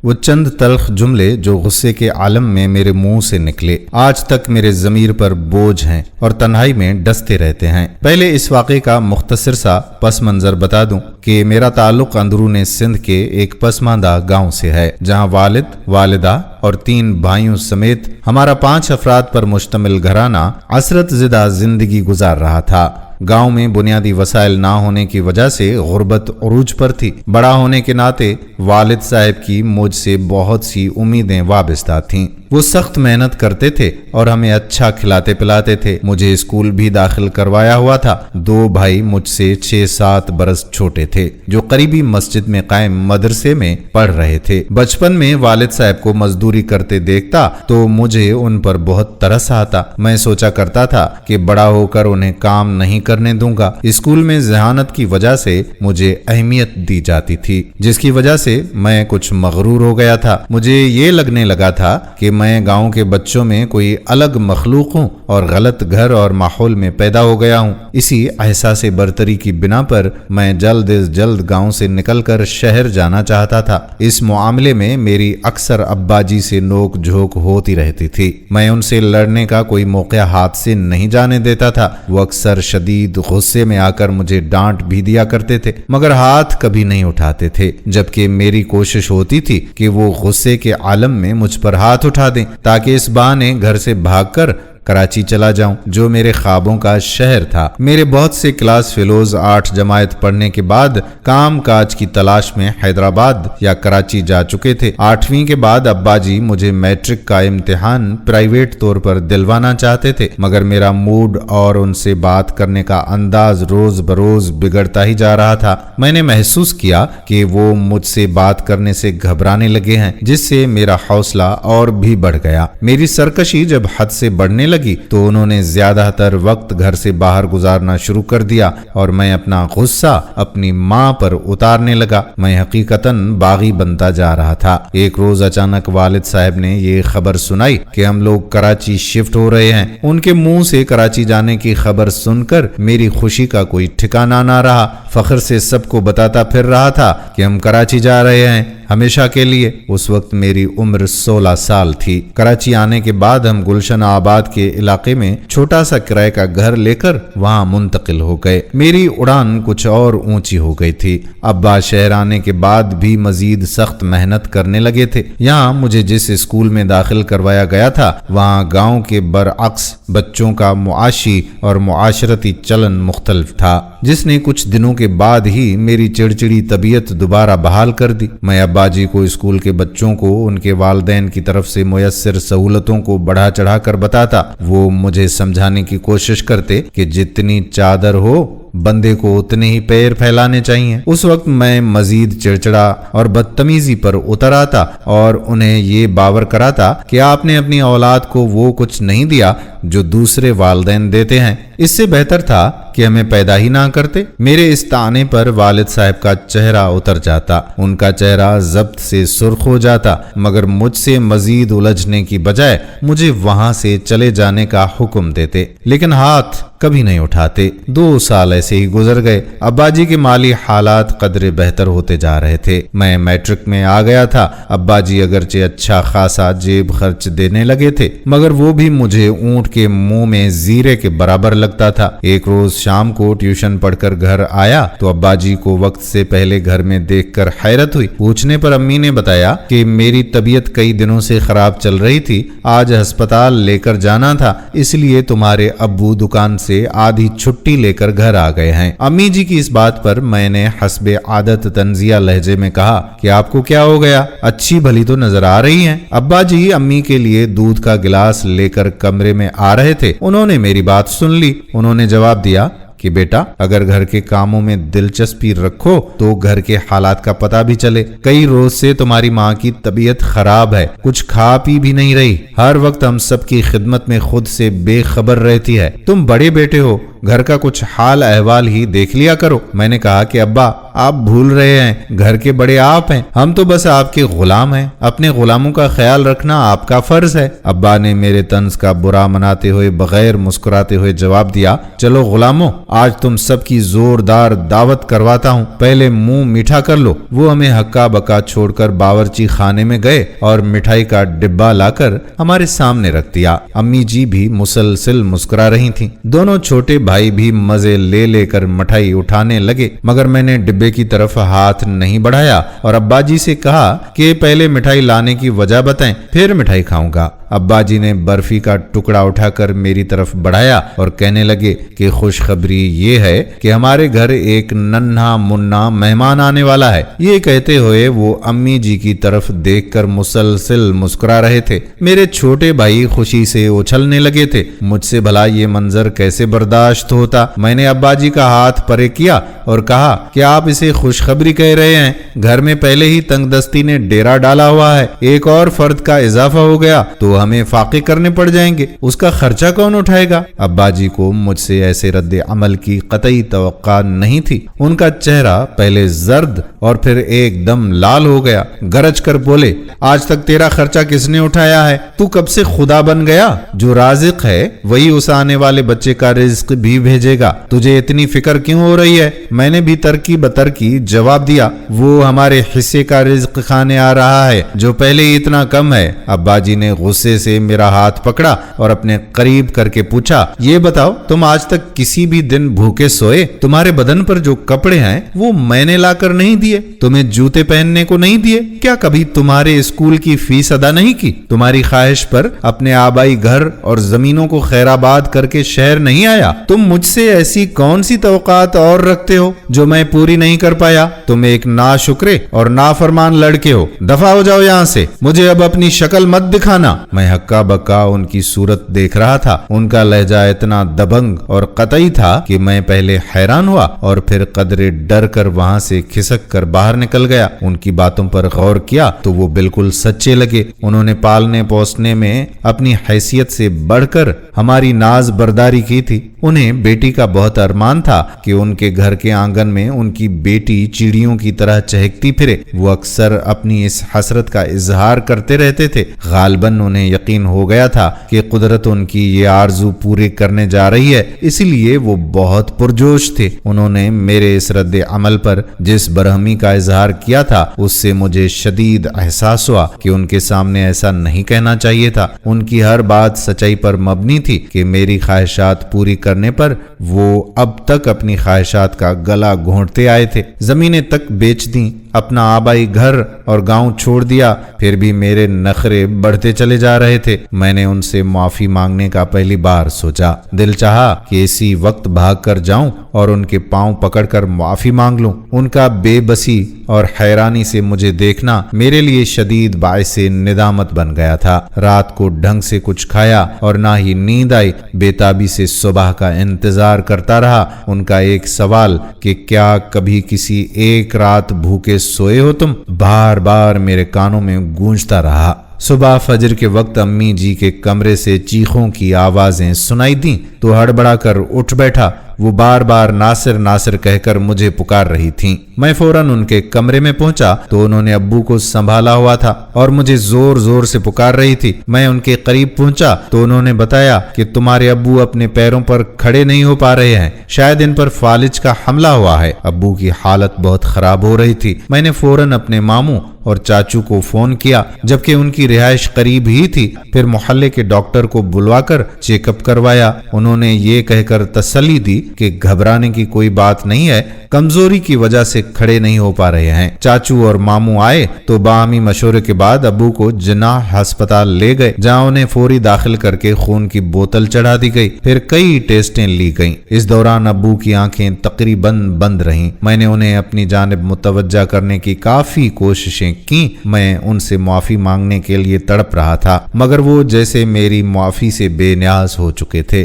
وہ چند تلخ جملے جو غصے کے عالم میں میرے منہ سے نکلے آج تک میرے ضمیر پر بوجھ ہیں اور تنہائی میں ڈستے رہتے ہیں۔ پہلے اس واقعے کا مختصر سا پس منظر بتا دوں کہ میرا تعلق اندرون سندھ کے ایک پسماندہ گاؤں سے ہے، جہاں والد، والدہ اور 3 بھائیوں سمیت ہمارا 5 افراد پر مشتمل گھرانہ عسرت زدہ زندگی گزار رہا تھا۔ گاؤں میں بنیادی وسائل نہ ہونے کی وجہ سے غربت عروج پر تھی۔ بڑا ہونے کے ناطے والد صاحب کی مجھ سے بہت سی امیدیں وابستہ تھیں۔ وہ سخت محنت کرتے تھے اور ہمیں اچھا کھلاتے پلاتے تھے۔ مجھے اسکول بھی داخل کروایا ہوا تھا۔ 2 بھائی مجھ سے 6-7 برس چھوٹے تھے، جو قریبی مسجد میں قائم مدرسے میں پڑھ رہے تھے۔ بچپن میں والد صاحب کو مزدوری کرتے دیکھتا تو مجھے ان پر بہت ترس آتا۔ میں سوچا کرتا تھا کہ بڑا ہو کر انہیں کام نہیں کرنے دوں گا۔ اسکول میں ذہانت کی وجہ سے مجھے اہمیت دی جاتی تھی، جس کی وجہ سے میں کچھ مغرور ہو گیا تھا۔ مجھے یہ لگنے لگا تھا کہ میں گاؤں کے بچوں میں کوئی الگ مخلوق ہوں اور غلط گھر اور ماحول میں پیدا ہو گیا ہوں۔ اسی احساس برتری کی بنا پر میں جلد از جلد گاؤں سے نکل کر شہر جانا چاہتا تھا۔ اس معاملے میں میری اکثر ابا جی سے نوک جھوک ہوتی رہتی تھی۔ میں ان سے لڑنے کا کوئی موقع ہاتھ سے نہیں جانے دیتا تھا۔ وہ اکثر شدید غصے میں آ کر مجھے ڈانٹ بھی دیا کرتے تھے، مگر ہاتھ کبھی نہیں اٹھاتے تھے، جبکہ میری کوشش ہوتی تھی کہ وہ غصے کے عالم میں مجھ پر ہاتھ اٹھا دیں تاکہ اس بہانے گھر سے بھاگ کر کراچی چلا جاؤں، جو میرے خوابوں کا شہر تھا۔ میرے بہت سے کلاس فیلوز 8 جماعت پڑھنے کے بعد کام کاج کی تلاش میں حیدرآباد یا کراچی جا چکے تھے۔ 8ویں کے بعد ابا جی مجھے میٹرک کا امتحان پرائیویٹ طور پر دلوانا چاہتے تھے، مگر میرا موڈ اور ان سے بات کرنے کا انداز روز بروز بگڑتا ہی جا رہا تھا۔ میں نے محسوس کیا کہ وہ مجھ سے بات کرنے سے گھبرانے لگے ہیں، جس سے میرا حوصلہ اور بھی بڑھ گیا۔ میری سرکشی جب حد سے بڑھنے لگی تو انہوں نے زیادہ تر وقت گھر سے باہر گزارنا شروع کر دیا اور میں اپنا غصہ اپنی ماں پر اتارنے لگا۔ میں حقیقتاً باغی بنتا جا رہا تھا۔ ایک روز اچانک والد صاحب نے یہ خبر سنائی کہ ہم لوگ کراچی شفٹ ہو رہے ہیں۔ ان کے منہ سے کراچی جانے کی خبر سن کر میری خوشی کا کوئی ٹھکانہ نہ رہا۔ فخر سے سب کو بتاتا پھر رہا تھا کہ ہم کراچی جا رہے ہیں ہمیشہ کے لیے۔ اس وقت میری عمر 16 سال تھی۔ کراچی آنے کے بعد ہم گلشن آباد کے علاقے میں چھوٹا سا کرائے کا گھر لے کر وہاں منتقل ہو گئے۔ میری اڑان کچھ اور اونچی ہو گئی تھی۔ ابا شہر آنے کے بعد بھی مزید سخت محنت کرنے لگے تھے۔ یہاں مجھے جس اسکول میں داخل کروایا گیا تھا وہاں گاؤں کے برعکس بچوں کا معاشی اور معاشرتی چلن مختلف تھا، جس نے کچھ دنوں کے بعد ہی میری چڑچڑی طبیعت دوبارہ بحال کر دی۔ میں ابا جی کو اسکول کے بچوں کو ان کے والدین کی طرف سے میسر سہولتوں کو بڑھا چڑھا کر بتاتا۔ وہ مجھے سمجھانے کی کوشش کرتے کہ جتنی چادر ہو بندے کو اتنے ہی پیر پھیلانے چاہیے۔ اس وقت میں مزید چڑچڑا اور بدتمیزی پر اتر آتا اور انہیں یہ باور کراتا کہ آپ نے اپنی اولاد کو وہ کچھ نہیں دیا جو دوسرے والدین دیتے ہیں۔ اس سے بہتر تھا کہ ہمیں پیدا ہی نہ کرتے۔ میرے اس طعنے پر والد صاحب کا چہرہ اتر جاتا، ان کا چہرہ ضبط سے سرخ ہو جاتا، مگر مجھ سے مزید الجھنے کی بجائے مجھے وہاں سے چلے جانے کا حکم دیتے، لیکن ہاتھ کبھی نہیں اٹھاتے۔ 2 سال ایسے ہی گزر گئے۔ ابا جی کے مالی حالات قدرے بہتر ہوتے جا رہے تھے۔ میں میٹرک میں آ گیا تھا۔ ابا جی اگرچہ اچھا خاصا جیب خرچ دینے لگے تھے، مگر وہ بھی مجھے اونٹ کے منہ میں زیرے کے برابر لگتا تھا۔ ایک روز شام کو ٹیوشن پڑھ کر گھر آیا تو ابا جی کو وقت سے پہلے گھر میں دیکھ کر حیرت ہوئی۔ پوچھنے پر امی نے بتایا کہ میری طبیعت کئی دنوں سے خراب چل رہی تھی، آج ہسپتال لے کر جانا تھا، اس لیے تمہارے ابو دکان سے آدھی چھٹی لے کر گھر آ گئے ہیں۔ امی جی کی اس بات پر میں نے حسب عادت طنزیہ لہجے میں کہا کہ آپ کو کیا ہو گیا، اچھی بھلی تو نظر آ رہی ہیں۔ ابا جی امی کے لیے دودھ کا گلاس لے کر کمرے میں آ رہے تھے۔ انہوں نے میری بات سن لی۔ انہوں نے جواب دیا کہ بیٹا اگر گھر کے کاموں میں دلچسپی رکھو تو گھر کے حالات کا پتہ بھی چلے۔ کئی روز سے تمہاری ماں کی طبیعت خراب ہے، کچھ کھا پی بھی نہیں رہی، ہر وقت ہم سب کی خدمت میں خود سے بے خبر رہتی ہے۔ تم بڑے بیٹے ہو، گھر کا کچھ حال احوال ہی دیکھ لیا کرو۔ میں نے کہا کہ ابا آپ بھول رہے ہیں گھر کے بڑے آپ ہیں، ہم تو بس آپ کے غلام ہیں، اپنے غلاموں کا خیال رکھنا آپ کا فرض ہے۔ ابا نے میرے طنز کا برا مناتے ہوئے بغیر مسکراتے ہوئے جواب دیا، چلو غلاموں، آج تم سب کی زوردار دعوت کرواتا ہوں، پہلے منہ میٹھا کر لو۔ وہ ہمیں ہکا بکا چھوڑ کر باورچی خانے میں گئے اور مٹھائی کا ڈبہ لا کر ہمارے سامنے رکھ دیا۔ امی جی بھی مسلسل مسکرا رہی تھیں، دونوں چھوٹے بھائی بھی مزے لے لے کر مٹھائی اٹھانے لگے، مگر میں نے ڈبے کی طرف ہاتھ نہیں بڑھایا اور ابا جی سے کہا کہ پہلے مٹھائی لانے کی وجہ بتائیں، پھر مٹھائی کھاؤں گا۔ ابا جی نے برفی کا ٹکڑا اٹھا کر میری طرف بڑھایا اور کہنے لگے کہ خوشخبری یہ ہے کہ ہمارے گھر ایک ننھا منا مہمان آنے والا ہے۔ یہ کہتے ہوئے وہ امی جی کی طرف دیکھ کر مسلسل مسکرا رہے تھے۔ میرے چھوٹے بھائی خوشی سے اچھلنے لگے تھے۔ مجھ سے بھلا یہ منظر کیسے برداشت ہوتا؟ میں نے ابا جی کا ہاتھ پرے کیا اور کہا کہ آپ اسے خوشخبری کہہ رہے ہیں، گھر میں پہلے ہی تنگ دستی نے ڈیرا ڈالا ہوا ہے، ایک اور فرد کا اضافہ ہو گیا تو ہمیں فاقے کرنے پڑ جائیں گے، اس کا خرچہ کون اٹھائے گا؟ ابا جی کو مجھ سے ایسے رد عمل کی قطعی توقع نہیں تھی۔ ان کا چہرہ پہلے زرد اور پھر ایک دم لال ہو گیا، گرج کر بولے، آج تک تیرا خرچہ کس نے اٹھایا ہے؟ تو کب سے خدا بن گیا؟ جو رازق ہے وہی اس آنے والے بچے کا رزق بھی بھیجے گا، تجھے اتنی فکر کیوں ہو رہی ہے؟ میں نے بھی ترکی بترکی جواب دیا، وہ ہمارے حصے کا رزق کھانے آ رہا ہے جو پہلے ہی اتنا کم ہے۔ ابا جی نے غصے سے میرا ہاتھ پکڑا اور اپنے قریب کر کے پوچھا، یہ بتاؤ تم آج تک کسی بھی دن بھوکے سوئے؟ تمہارے بدن پر جو کپڑے ہیں وہ میں نے لا کر نہیں دیے؟ تمہیں جوتے پہننے کو نہیں دیے؟ کیا کبھی تمہارے اسکول کی فیس ادا نہیں کی؟ تمہاری خواہش پر اپنے آبائی گھر اور زمینوں کو خیرآباد کر کے شہر نہیں آیا؟ تم مجھ سے ایسی کون سی توقعات اور رکھتے ہو جو میں پوری نہیں کر پایا؟ تم ایک ناشکرے اور نافرمان لڑکے ہو، دفع ہو جاؤ یہاں سے، مجھے اب اپنی شکل مت دکھانا۔ میں ہکا بکا ان کی صورت دیکھ رہا تھا، ان کا لہجہ اتنا دبنگ اور قطعی تھا کہ میں پہلے حیران ہوا اور پھر قدرے ڈر کر وہاں سے کھسک کر باہر نکل گیا۔ ان کی باتوں پر غور کیا تو وہ بالکل سچے لگے۔ انہوں نے پالنے پوسنے میں اپنی حیثیت سے بڑھ کر ہماری ناز برداری کی تھی۔ انہیں بیٹی کا بہت ارمان تھا کہ ان کے گھر کے آنگن میں ان کی بیٹی چڑیوں کی طرح چہکتی پھرے۔ وہ اکثر اپنی اس حسرت کا اظہار کرتے رہتے تھے۔ غالباً انہیں یقین ہو گیا تھا کہ قدرت ان کی یہ آرزو پورے کرنے جا رہی ہے، اس لیے وہ بہت پرجوش تھے۔ انہوں نے میرے اس رد عمل پر جس برہمی کا اظہار کیا تھا اس سے مجھے شدید احساس ہوا کہ ان کے سامنے ایسا نہیں کہنا چاہیے تھا۔ ان کی ہر بات سچائی پر مبنی تھی کہ میری خواہشات پوری کرنے پر وہ اب تک اپنی خواہشات کا گلا گھونٹتے آئے تھے۔ زمینیں تک بیچ دیں، اپنا آبائی گھر اور گاؤں چھوڑ دیا، پھر بھی میرے نخرے بڑھتے چلے جا رہے تھے۔ میں نے ان سے معافی مانگنے کا پہلی بار سوچا، دل چاہا کہ اسی وقت بھاگ کر جاؤں اور ان کے پاؤں پکڑ کر معافی مانگ لوں۔ ان کا بے بسی اور حیرانی سے مجھے دیکھنا میرے لیے شدید باعث ندامت بن گیا تھا۔ رات کو ڈھنگ سے کچھ کھایا اور نہ ہی نیند آئی، بے تابی سے صبح کا انتظار کرتا رہا۔ ان کا ایک سوال کہ کیا کبھی کسی ایک رات بھوکے سوئے ہو تم، بار بار میرے کانوں میں گونجتا رہا۔ صبح فجر کے وقت امی جی کے کمرے سے چیخوں کی آوازیں سنائی دیں تو ہڑبڑا کر اٹھ بیٹھا۔ وہ بار بار ناصر ناصر کہہ کر مجھے پکار رہی تھیں۔ میں فوراً ان کے کمرے میں پہنچا تو انہوں نے ابو کو سنبھالا ہوا تھا اور مجھے زور زور سے پکار رہی تھی۔ میں ان کے قریب پہنچا تو انہوں نے بتایا کہ تمہارے ابو اپنے پیروں پر کھڑے نہیں ہو پا رہے ہیں، شاید ان پر فالج کا حملہ ہوا ہے۔ ابو کی حالت بہت خراب ہو رہی تھی۔ میں نے فوراً اپنے ماموں اور چاچو کو فون کیا، جبکہ ان کی رہائش قریب ہی تھی۔ پھر محلے کے ڈاکٹر کو بلوا کر چیک اپ کروایا۔ انہوں نے یہ کہہ کر تسلی دی کہ گھبرانے کی کوئی بات نہیں ہے، کمزوری کی وجہ سے کھڑے نہیں ہو پا رہے ہیں۔ چاچو اور ماموں آئے تو باہمی مشورے کے بعد ابو کو جناح ہسپتال لے گئے، جہاں انہیں فوری داخل کر کے خون کی بوتل چڑھا دی گئی۔ پھر کئی ٹیسٹیں لی گئیں۔ اس دوران ابو کی آنکھیں تقریباً بند رہیں۔ میں نے انہیں اپنی جانب متوجہ کرنے کی کافی کوششیں کی۔ میں ان سے معافی مانگنے کے لیے تڑپ رہا تھا، مگر وہ جیسے میری معافی سے بے نیاز ہو چکے تھے۔